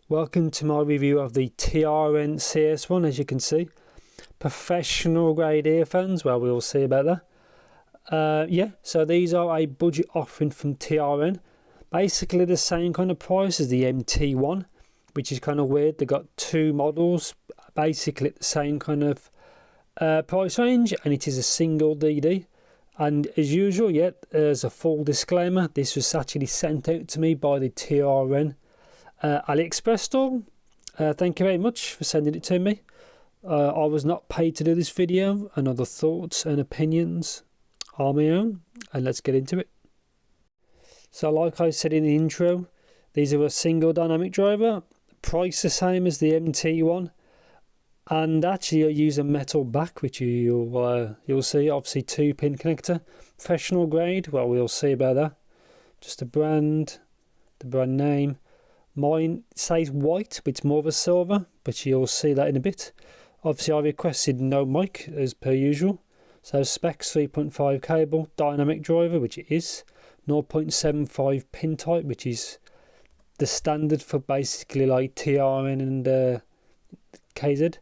Welcome to my review of the TRN CS1. As you can see, professional grade earphones. Well, we'll see about that. So these are a budget offering from TRN. Basically the same kind of price as the MT1, which is kind of weird. They got two models basically at the same kind of price range, and it is a single DD. And as usual, there's a full disclaimer. This was actually sent out to me by the TRN AliExpress store. Thank you very much for sending it to me. I was not paid to do this video, and other thoughts and opinions are my own, and let's get into it. So like I said in the intro, these are a single dynamic driver, price the same as the MT1, and actually I use a metal back, which you'll see. Obviously 2-pin connector, professional grade. Well, we'll see about that. Just the brand name. Mine says white, but it's more of a silver, but you'll see that in a bit. Obviously I requested no mic as per usual. So specs 3.5 cable, dynamic driver, which it is, 0.75 pin type, which is the standard for basically like TRN and KZ.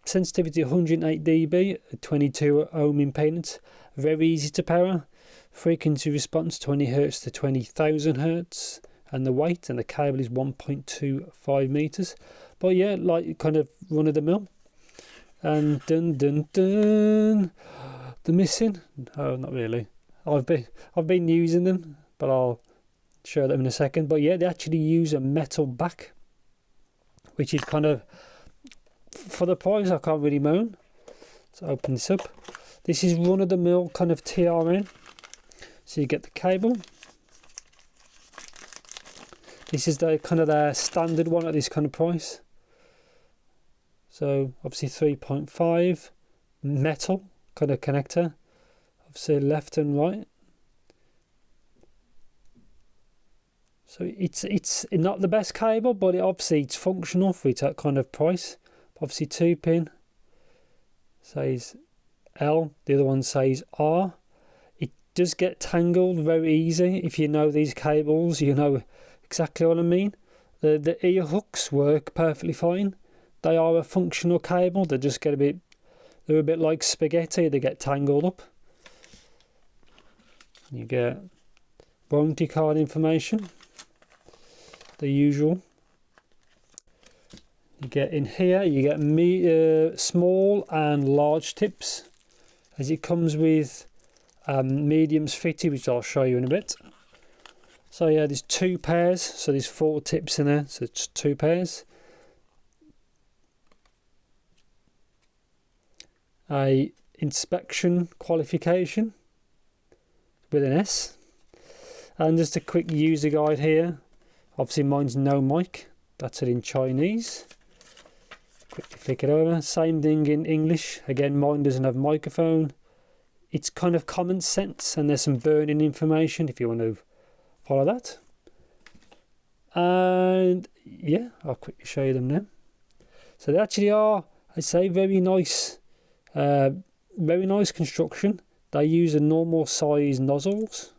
Sensitivity 108 dB, 22 ohm impedance, very easy to power. Frequency response 20 Hz to 20,000 Hz. And the weight and the cable is 1.25 meters. But yeah, like kind of run of the mill. And the missing. Oh, not really. I've been using them, but I'll show them in a second. But yeah, they actually use a metal back, which is kind of, for the price I can't really moan. Let's open this up. This is run of the mill kind of TRN. So you get the cable. This is the kind of their standard one at this kind of price. So obviously 3.5 metal kind of connector. Obviously left and right. So it's not the best cable, but obviously it's functional for it at kind of price. Obviously 2-pin says L, the other one says R. It does get tangled very easy. If you know these cables, you know exactly what I mean. The ear hooks work perfectly fine. They are a functional cable. They just get they're a bit like spaghetti. They get tangled up. You get warranty card information, the usual. You get in here, you get small and large tips, as it comes with mediums fitted, which I'll show you in a bit. So yeah, there's 2 pairs, so there's 4 tips in there, so it's 2 pairs. A inspection qualification with an S. And just a quick user guide here. Obviously mine's no mic, that's it in Chinese. Quickly flick it over. Same thing in English. Again, mine doesn't have microphone. It's kind of common sense, and there's some burning information if you want to follow that. And yeah, I'll quickly show you them now. So they actually are, I'd say, very nice construction. They use a normal size nozzles,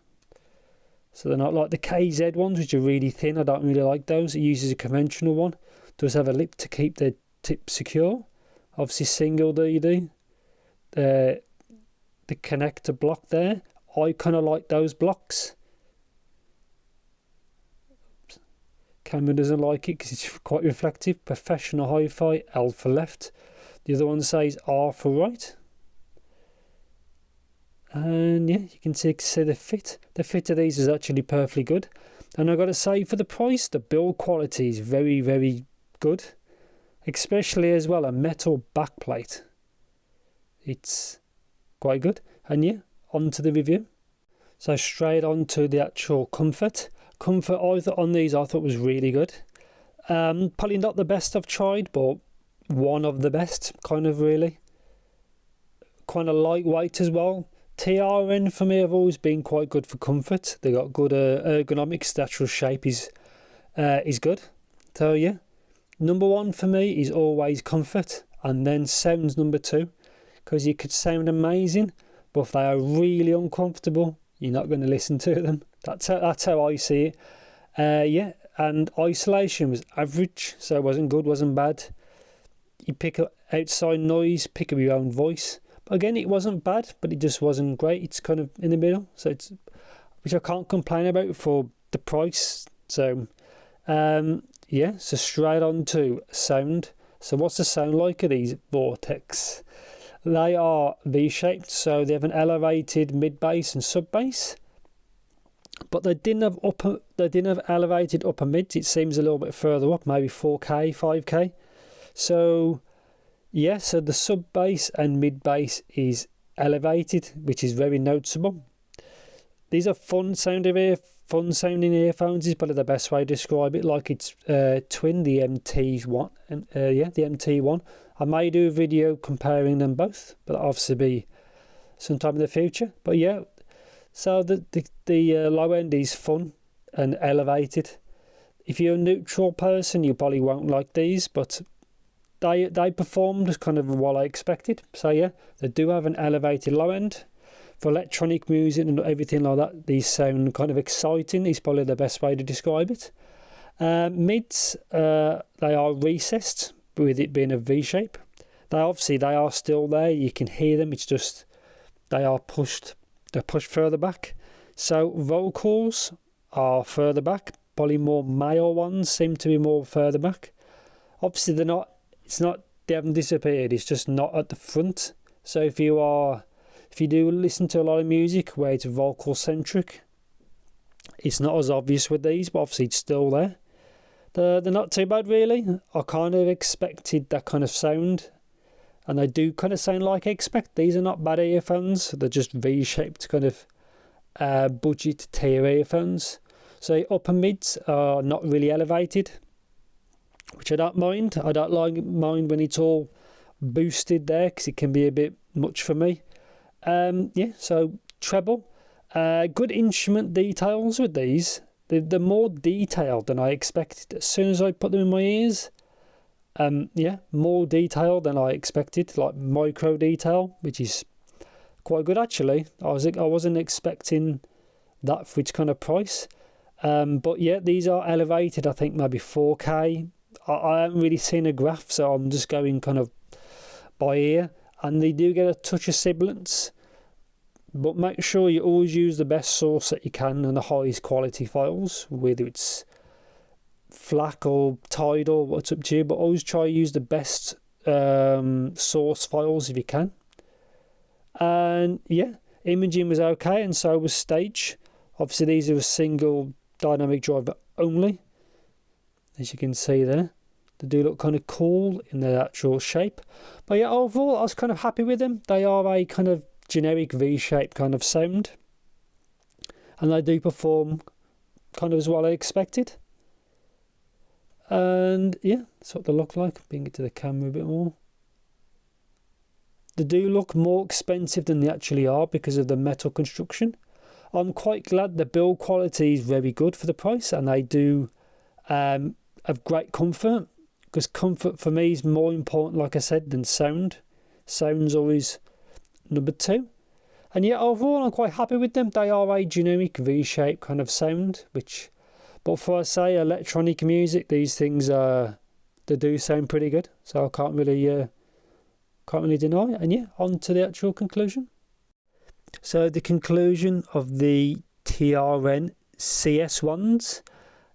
so they're not like the KZ ones, which are really thin. I don't really like those. It uses a conventional one. It does have a lip to keep the tip secure. Obviously single DD. The connector block there, I kind of like those blocks. Camera doesn't like it because it's quite reflective. Professional hi-fi, L for left. The other one says R for right. And yeah, you can see the fit. The fit of these is actually perfectly good. And I've got to say, for the price, the build quality is very, very good. Especially as well, a metal backplate. It's quite good. And yeah, on to the review. So straight on to the actual comfort. Comfort on these I thought was really good. Probably not the best I've tried, but one of the best, kind of really. Kind of lightweight as well. TRN for me have always been quite good for comfort. They got good ergonomics. The actual shape is good. So yeah, number 1 for me is always comfort, and then sound's number 2, because you could sound amazing, but if they are really uncomfortable, you're not going to listen to them. That's how I see it. Yeah, and isolation was average, so it wasn't good, wasn't bad. You pick up outside noise, pick up your own voice. But again, it wasn't bad, but it just wasn't great. It's kind of in the middle, so it's, which I can't complain about for the price. So yeah, so straight on to sound. So what's the sound like of these Vortex? They are V-shaped, so they have an elevated mid bass and sub bass, but they didn't have elevated upper mids. It seems a little bit further up, maybe 4K, 5K. So yeah, so the sub bass and mid bass is elevated, which is very noticeable. These are fun sounding earphones is probably the best way to describe it. Like it's twin, the MT1, yeah, the MT1. I may do a video comparing them both, but that'll obviously be sometime in the future. But yeah, so the low end is fun and elevated. If you're a neutral person, you probably won't like these, but they performed kind of what I expected. So yeah, they do have an elevated low end. For electronic music and everything like that, these sound kind of exciting is probably the best way to describe it. Mids, they are recessed, with it being a V shape. They are still there, you can hear them, it's just they're pushed further back. So vocals are further back, probably more male ones seem to be more further back. Obviously they haven't disappeared, it's just not at the front. So if you do listen to a lot of music where it's vocal centric, it's not as obvious with these, but obviously it's still there. They're not too bad really. I kind of expected that kind of sound, and they do kind of sound like I expect. These are not bad earphones, they're just V-shaped kind of budget tier earphones. So upper mids are not really elevated, which I don't mind. I don't mind when it's all boosted there, because it can be a bit much for me. Yeah, so treble, good instrument details with these. They're more detailed than I expected. As soon as I put them in my ears, yeah, more detailed than I expected, like micro detail, which is quite good actually. I wasn't expecting that for its kind of price. But yeah, these are elevated, I think maybe 4K. I haven't really seen a graph, so I'm just going kind of by ear. And they do get a touch of sibilance, but make sure you always use the best source that you can and the highest quality files, whether it's FLAC or Tidal, what's up to you, but always try to use the best source files if you can. And yeah, imaging was okay, and so was stage. Obviously these are a single dynamic driver only, as you can see there. They do look kind of cool in their actual shape. But yeah, overall I was kind of happy with them. They are a kind of generic V-shape kind of sound, and they do perform kind of as what I expected. And yeah, that's what they look like. Bring it to the camera a bit more. They do look more expensive than they actually are because of the metal construction. I'm quite glad the build quality is very good for the price, and they do have great comfort, because comfort for me is more important, like I said, than sound. Sound's always number two. And yeah, overall I'm quite happy with them. They are a generic V-shape kind of sound, but for, I say, electronic music, these things they do sound pretty good, so I can't really deny it. And yeah, on to the actual conclusion. So the conclusion of the TRN CS1s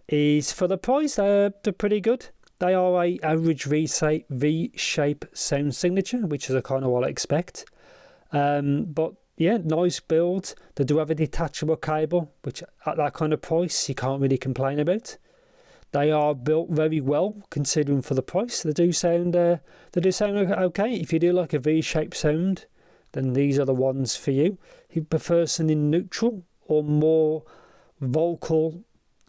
is, for the price, they're pretty good. They are a average V-shape sound signature, which is kind of what I expect. But yeah, nice build. They do have a detachable cable, which at that kind of price you can't really complain about. They are built very well considering for the price. They do sound okay. If you do like a V-shaped sound, then these are the ones for you. If you prefer something neutral or more vocal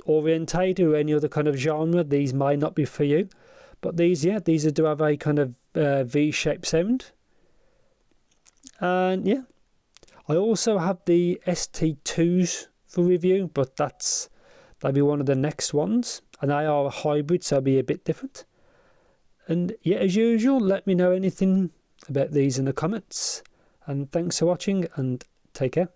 orientated or any other kind of genre, these may not be for you. But these do have a kind of V-shaped sound. And yeah, I also have the ST2s for review, but that'll be one of the next ones, and they are a hybrid, so it'll be a bit different. And yeah, as usual, let me know anything about these in the comments, and thanks for watching, and take care.